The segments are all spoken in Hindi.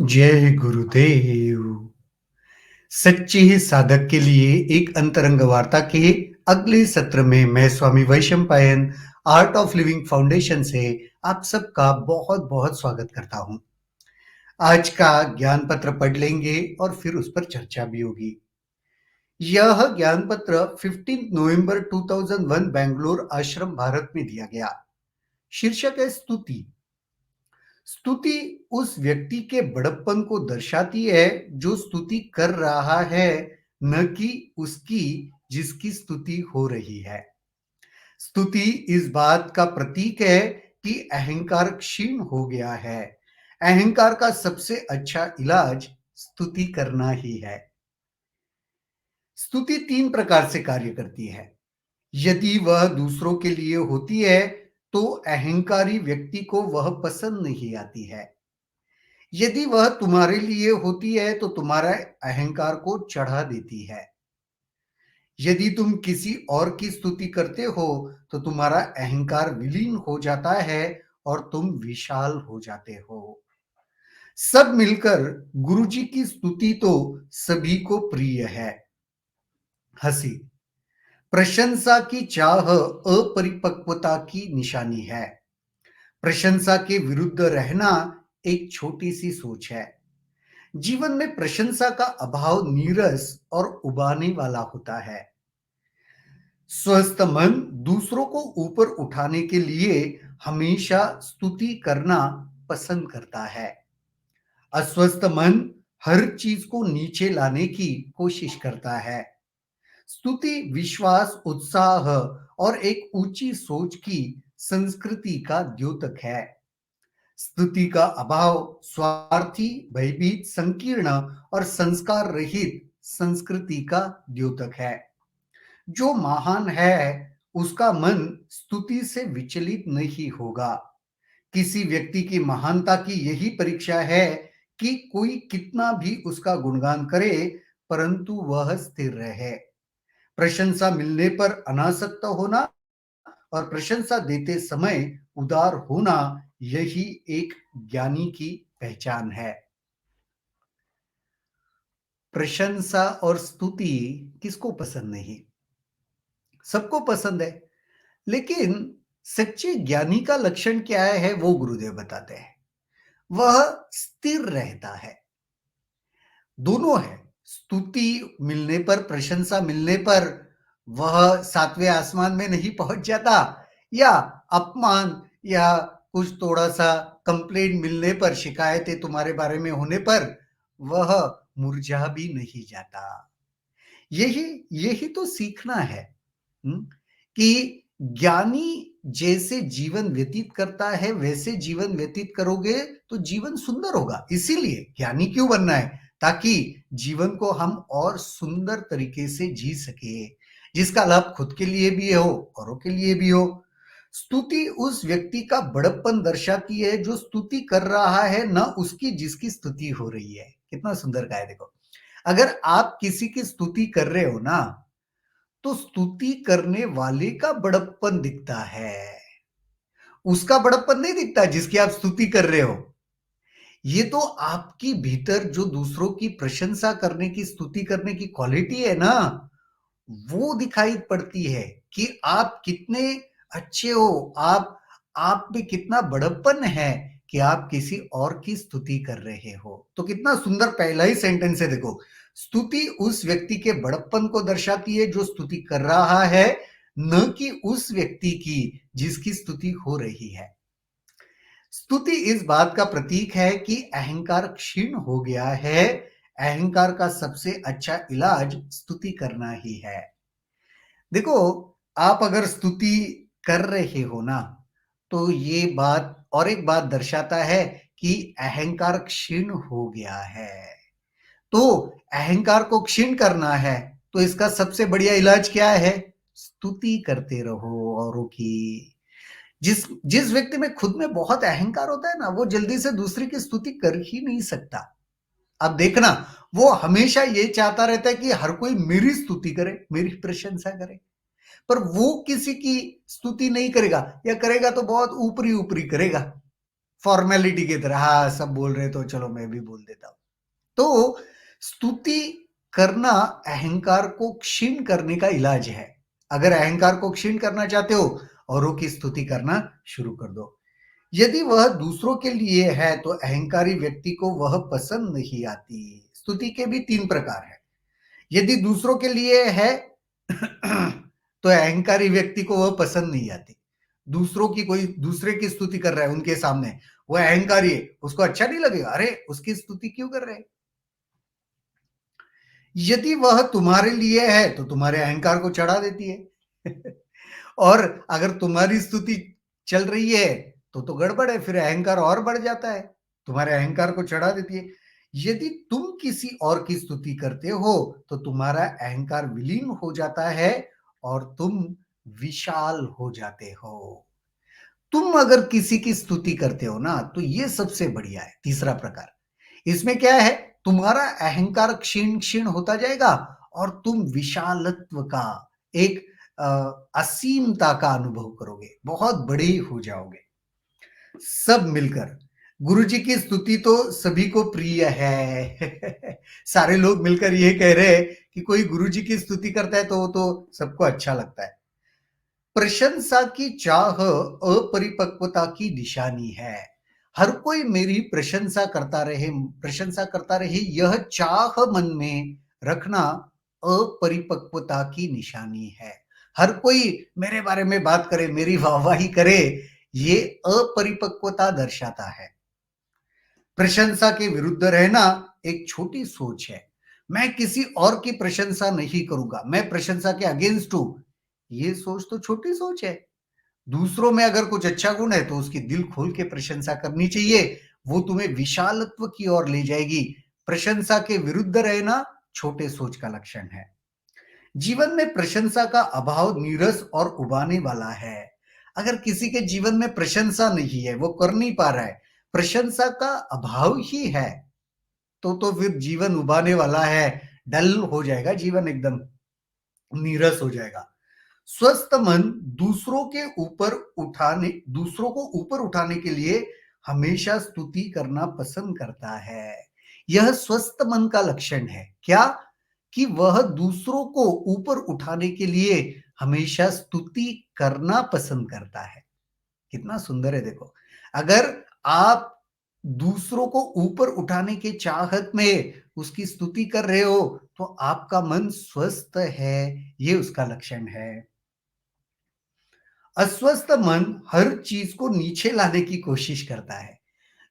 जय गुरुदेव। सच्चे ही साधक के लिए एक अंतरंग वार्ता के अगले सत्र में मैं Swami Vaishampayan art of living foundation से आप सबका बहुत बहुत स्वागत करता हूं। आज का ज्ञान पत्र पढ़ लेंगे और फिर उस पर चर्चा भी होगी। यह ज्ञान पत्र 15 नवंबर 2001 बेंगलोर आश्रम भारत में दिया गया। शीर्षक है स्तुति। स्तुति उस व्यक्ति के बड़प्पन को दर्शाती है जो स्तुति कर रहा है, न कि उसकी जिसकी स्तुति हो रही है। स्तुति इस बात का प्रतीक है कि अहंकार क्षीण हो गया है। अहंकार का सबसे अच्छा इलाज स्तुति करना ही है। स्तुति तीन प्रकार से कार्य करती है। यदि वह दूसरों के लिए होती है तो अहंकारी व्यक्ति को वह पसंद नहीं आती है। यदि वह तुम्हारे लिए होती है तो तुम्हारा अहंकार को चढ़ा देती है। यदि तुम किसी और की स्तुति करते हो तो तुम्हारा अहंकार विलीन हो जाता है और तुम विशाल हो जाते हो। सब मिलकर गुरुजी की स्तुति तो सभी को प्रिय है। हंसी। प्रशंसा की चाह अपरिपक्वता की निशानी है। प्रशंसा के विरुद्ध रहना एक छोटी सी सोच है। जीवन में प्रशंसा का अभाव नीरस और उबाने वाला होता है। स्वस्थ मन दूसरों को ऊपर उठाने के लिए हमेशा स्तुति करना पसंद करता है। अस्वस्थ मन हर चीज को नीचे लाने की कोशिश करता है। स्तुति विश्वास, उत्साह और एक ऊंची सोच की संस्कृति का द्योतक है। स्तुति का अभाव स्वार्थी, भयभीत, संकीर्ण और संस्कार रहित संस्कृति का द्योतक है। जो महान है उसका मन स्तुति से विचलित नहीं होगा। किसी व्यक्ति की महानता की यही परीक्षा है कि कोई कितना भी उसका गुणगान करे परंतु वह स्थिर रहे। प्रशंसा मिलने पर अनासक्त होना और प्रशंसा देते समय उदार होना, यही एक ज्ञानी की पहचान है। प्रशंसा और स्तुति किसको पसंद नहीं? सबको पसंद है। लेकिन सच्चे ज्ञानी का लक्षण क्या है वो गुरुदेव बताते हैं। वह स्थिर रहता है। दोनों है। स्तुति मिलने पर, प्रशंसा मिलने पर वह सातवें आसमान में नहीं पहुंच जाता, या अपमान या कुछ थोड़ा सा कंप्लेंट मिलने पर, शिकायतें तुम्हारे बारे में होने पर वह मुरझा भी नहीं जाता। यही यही तो सीखना है। कि ज्ञानी जैसे जीवन व्यतीत करता है वैसे जीवन व्यतीत करोगे तो जीवन सुंदर होगा। इसीलिए ज्ञानी क्यों बनना है? ताकि जीवन को हम और सुंदर तरीके से जी सके, जिसका लाभ खुद के लिए भी हो, औरों के लिए भी हो। स्तुति उस व्यक्ति का बड़प्पन दर्शाती है जो स्तुति कर रहा है, न उसकी जिसकी स्तुति हो रही है। कितना सुंदर कहा है देखो। अगर आप किसी की स्तुति कर रहे हो ना, तो स्तुति करने वाले का बड़प्पन दिखता है, उसका बड़प्पन नहीं दिखता जिसकी आप स्तुति कर रहे हो। ये तो आपकी भीतर जो दूसरों की प्रशंसा करने की, स्तुति करने की क्वालिटी है ना, वो दिखाई पड़ती है कि आप कितने अच्छे हो, आप में कितना बड़प्पन है कि आप किसी और की स्तुति कर रहे हो। तो कितना सुंदर पहला ही सेंटेंस है देखो। स्तुति उस व्यक्ति के बड़प्पन को दर्शाती है जो स्तुति कर रहा है, न कि उस व्यक्ति की जिसकी स्तुति हो रही है। स्तुति इस बात का प्रतीक है कि अहंकार क्षीण हो गया है। अहंकार का सबसे अच्छा इलाज स्तुति करना ही है। देखो, आप अगर स्तुति कर रहे हो ना, तो ये बात और एक बात दर्शाता है कि अहंकार क्षीण हो गया है। तो अहंकार को क्षीण करना है तो इसका सबसे बढ़िया इलाज क्या है? स्तुति करते रहो औरों की। जिस जिस व्यक्ति में खुद में बहुत अहंकार होता है ना, वो जल्दी से दूसरे की स्तुति कर ही नहीं सकता। अब देखना, वो हमेशा ये चाहता रहता है कि हर कोई मेरी स्तुति करे, मेरी प्रशंसा करे, पर वो किसी की स्तुति नहीं करेगा, या करेगा तो बहुत ऊपरी ऊपरी करेगा। फॉर्मेलिटी की तरह, हाँ, सब बोल रहे तो चलो मैं भी बोल देता हूँ। तो स्तुति करना अहंकार को क्षीण करने का इलाज है। अगर अहंकार को क्षीण करना चाहते हो, औरों की स्तुति करना शुरू कर दो। यदि वह दूसरों के लिए है तो अहंकारी व्यक्ति को वह पसंद नहीं आती। स्तुति के भी 3 प्रकार हैं। यदि दूसरों के लिए है तो अहंकारी व्यक्ति को वह पसंद नहीं आती। दूसरों की कोई दूसरे की स्तुति कर रहा है उनके सामने, वो अहंकारी है, उसको अच्छा नहीं लगेगा, अरे उसकी स्तुति क्यों कर रहे हैं। यदि वह तुम्हारे लिए है तो तुम्हारे अहंकार को चढ़ा देती है और अगर तुम्हारी स्तुति चल रही है तो गड़बड़ है, फिर अहंकार और बढ़ जाता है, तुम्हारे अहंकार को चढ़ा देती है। यदि तुम किसी और की स्तुति करते हो तो तुम्हारा अहंकार विलीन हो जाता है और तुम विशाल हो जाते हो। तुम अगर किसी की स्तुति करते हो ना तो ये सबसे बढ़िया है। तीसरा प्रकार, इसमें क्या है, तुम्हारा अहंकार क्षीण क्षीण होता जाएगा और तुम विशालत्व का एक असीमता का अनुभव करोगे, बहुत बड़ी हो जाओगे। सब मिलकर गुरुजी की स्तुति तो सभी को प्रिय है सारे लोग मिलकर ये कह रहे हैं कि कोई गुरुजी की स्तुति करता है तो वो तो सबको अच्छा लगता है। प्रशंसा की चाह अपरिपक्वता की निशानी है। हर कोई मेरी प्रशंसा करता रहे, यह चाह मन में रखना अपरिपक्वता की निशानी है। हर कोई मेरे बारे में बात करे, मेरी वाहवाही करे, ये अपरिपक्वता दर्शाता है। प्रशंसा के विरुद्ध रहना एक छोटी सोच है। मैं किसी और की प्रशंसा नहीं करूंगा, मैं प्रशंसा के अगेंस्ट हूं, ये सोच तो छोटी सोच है। दूसरों में अगर कुछ अच्छा गुण है तो उसकी दिल खोल के प्रशंसा करनी चाहिए, वो तुम्हें विशालत्व की ओर ले जाएगी। प्रशंसा के विरुद्ध रहना छोटे सोच का लक्षण है। जीवन में प्रशंसा का अभाव नीरस और उबाने वाला है। अगर किसी के जीवन में प्रशंसा नहीं है, वो कर नहीं पा रहा है, प्रशंसा का अभाव ही है, तो फिर जीवन उबाने वाला है, डल हो जाएगा जीवन, एकदम नीरस हो जाएगा। स्वस्थ मन दूसरों को ऊपर उठाने के लिए हमेशा स्तुति करना पसंद करता है। यह स्वस्थ मन का लक्षण है। क्या? कि वह दूसरों को ऊपर उठाने के लिए हमेशा स्तुति करना पसंद करता है। कितना सुंदर है देखो। अगर आप दूसरों को ऊपर उठाने के चाहत में उसकी स्तुति कर रहे हो तो आपका मन स्वस्थ है, ये उसका लक्षण है। अस्वस्थ मन हर चीज को नीचे लाने की कोशिश करता है।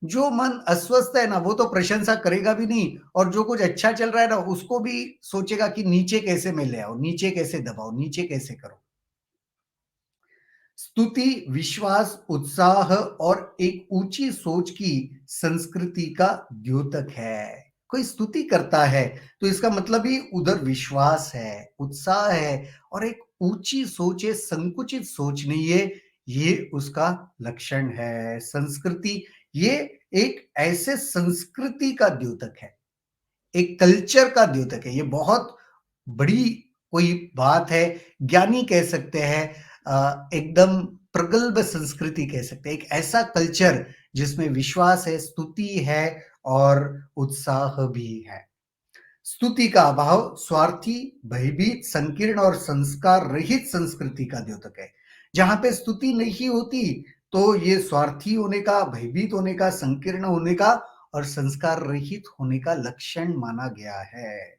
जो मन अस्वस्थ है ना वो तो प्रशंसा करेगा भी नहीं, और जो कुछ अच्छा चल रहा है ना उसको भी सोचेगा कि नीचे कैसे मैं ले आओ, नीचे कैसे दबाओ, नीचे कैसे करो। स्तुति विश्वास, उत्साह और एक ऊंची सोच की संस्कृति का द्योतक है। कोई स्तुति करता है तो इसका मतलब ही उधर विश्वास है, उत्साह है और एक ऊंची सोच है, संकुचित सोच नहीं है, ये उसका लक्षण है। संस्कृति, ये एक ऐसे संस्कृति का द्योतक है, एक कल्चर का द्योतक है। ये बहुत बड़ी कोई बात है, ज्ञानी कह सकते हैं, एकदम प्रगल्भ संस्कृति कह सकते हैं। एक ऐसा कल्चर जिसमें विश्वास है, स्तुति है और उत्साह भी है। स्तुति का अभाव स्वार्थी, भयभीत, संकीर्ण और संस्कार रहित संस्कृति का द्योतक है। जहां पे स्तुति नहीं होती तो ये स्वार्थी होने का, भयभीत होने का, संकीर्ण होने का और संस्कार रहित होने का लक्षण माना गया है।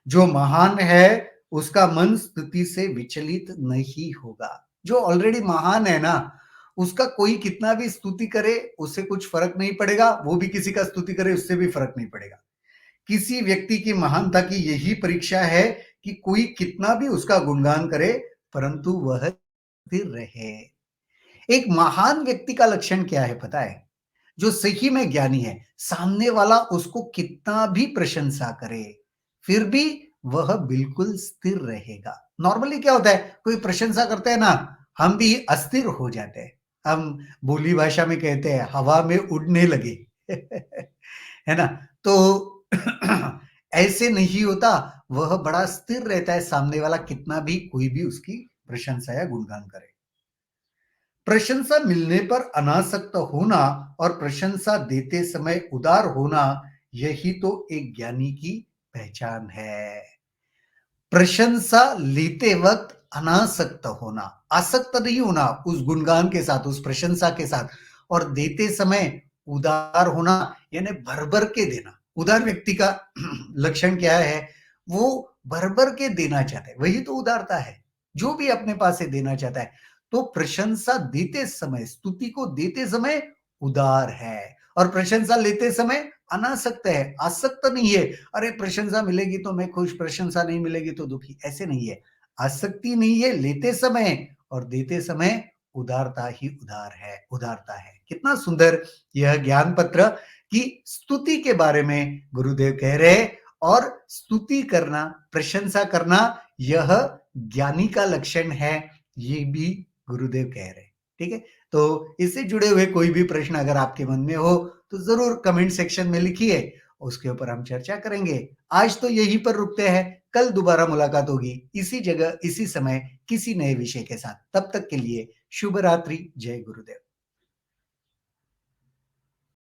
जो महान है उसका मन स्तुति से विचलित नहीं होगा। जो ऑलरेडी महान है ना, उसका कोई कितना भी स्तुति करे उससे कुछ फर्क नहीं पड़ेगा, वो भी किसी का स्तुति करे उससे भी फर्क नहीं पड़ेगा। किसी व्यक्ति की महानता की यही परीक्षा है कि कोई कितना भी उसका गुणगान करे परंतु वह स्थिर रहे। एक महान व्यक्ति का लक्षण क्या है पता है? जो सही में ज्ञानी है, सामने वाला उसको कितना भी प्रशंसा करे फिर भी वह बिल्कुल स्थिर रहेगा। नॉर्मली क्या होता है, कोई प्रशंसा करता है ना, हम भी अस्थिर हो जाते हैं। हम बोली भाषा में कहते हैं हवा में उड़ने लगे है ना? तो ऐसे नहीं होता, वह बड़ा स्थिर रहता है, सामने वाला कितना भी कोई भी उसकी प्रशंसा या गुणगान करे। प्रशंसा मिलने पर अनासक्त होना और प्रशंसा देते समय उदार होना, यही तो एक ज्ञानी की पहचान है। प्रशंसा लेते वक्त अनासक्त होना, आसक्त नहीं होना उस गुणगान के साथ, उस प्रशंसा के साथ, और देते समय उदार होना, यानी भर-भर के देना। उदार व्यक्ति का लक्षण क्या है? वो भर-भर के देना चाहता है, वही तो उदारता है। जो भी अपने पास से देना चाहता है। तो प्रशंसा देते समय, स्तुति को देते समय उदार है, और प्रशंसा लेते समय अनासक्त है, आसक्त नहीं है। अरे प्रशंसा मिलेगी तो मैं खुश, प्रशंसा नहीं मिलेगी तो दुखी, ऐसे नहीं है। आसक्ति नहीं है लेते समय, और देते समय उदारता ही उदारता है। कितना सुंदर यह ज्ञान पत्र कि स्तुति के बारे में गुरुदेव कह रहे हैं, और स्तुति करना, प्रशंसा करना, यह ज्ञानी का लक्षण है, ये भी गुरुदेव कह रहे हैं। ठीक है? तो इससे जुड़े हुए कोई भी प्रश्न अगर आपके मन में हो तो जरूर कमेंट सेक्शन में लिखिए, उसके ऊपर हम चर्चा करेंगे। आज तो यहीं पर रुकते हैं, कल दोबारा मुलाकात होगी इसी जगह, इसी समय, किसी नए विषय के साथ। तब तक के लिए शुभ रात्रि, जय गुरुदेव।